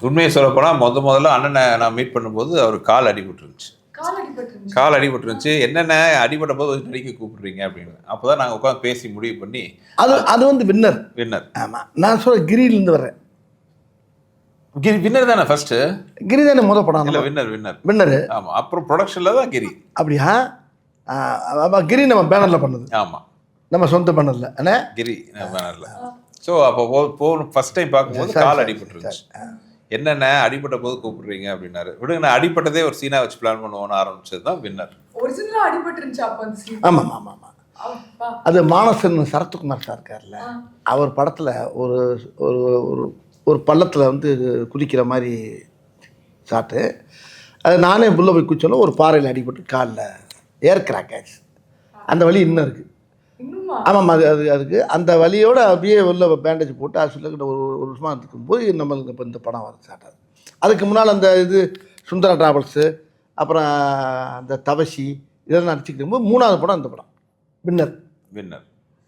உண்மையை சொல்லப்போனால் முதல்ல அண்ணனை நான் மீட் பண்ணும்போது அவர் கால் அடிபட்டுருந்துச்சு. கால் அடிபட்டுருந்துச்சு. என்னென்ன அடிபட்ட போது நடிக்க கூப்பிடுறீங்க அப்படின்னு. அப்போ தான் நாங்கள் உட்காந்து பேசி முடிவு பண்ணி அது வந்து வின்னர். ஆமாம், நான் சொல்ல கிரியிலேருந்து வர்றேன். கிரி வின்னர் தானே ஃபர்ஸ்ட்டு? கிரி தானே முதல் படம். இல்லை, வின்னர். ஆமாம், அப்புறம் ப்ரொடக்ஷனில் தான் கிரி. அப்படியா? கிரி நம்ம பேனரில் பண்ணது. ஆமாம், நம்ம சொந்த பேனரில். அண்ணே கிரி பேனரில். ஸோ அப்போ ஃபர்ஸ்ட் டைம் பார்க்கும்போது கால் அடிபட்டுருந்துச்சு. என்னென்ன அடிபட்ட போது கூப்பிடுறீங்க அப்படின்னாரு. விடுங்க, நான் அடிப்பட்டதே ஒரு சீனா வச்சு பிளான் பண்ணுவோன்னு ஆரம்பிச்சது தான் வின்னர். ஆமாம் ஆமாம் ஆமாம். அது மானசன் சரத்குமார் சார் இருக்கார்ல, அவர் படத்தில் ஒரு ஒரு ஒரு பள்ளத்தில் வந்து குதிக்கிற மாதிரி சாட்டு. அது நானே புள்ள போய் குச்சோன்னா ஒரு பாறையில் அடிபட்டு காலில் ஏர் கிராக் ஆச்சு. அந்த வலி இன்னும் இருக்குது. ஆமாம், அதுக்கு அந்த வலியோடு அப்படியே உள்ள பேண்டேஜ் போட்டு ஹாஸ்பிட்டலுக்கு ஒரு வருஷமாக இருக்கும்போது நம்மளுக்கு இப்போ இந்த படம் வர ஸ்டார்ட் ஆகுது. அதுக்கு முன்னால் அந்த இது சுந்தரா டிராவல்ஸு, அப்புறம் அந்த தவசி இதெல்லாம் நடிச்சுக்கிட்டு போது 3வது படம் அந்த படம் வின்னர்.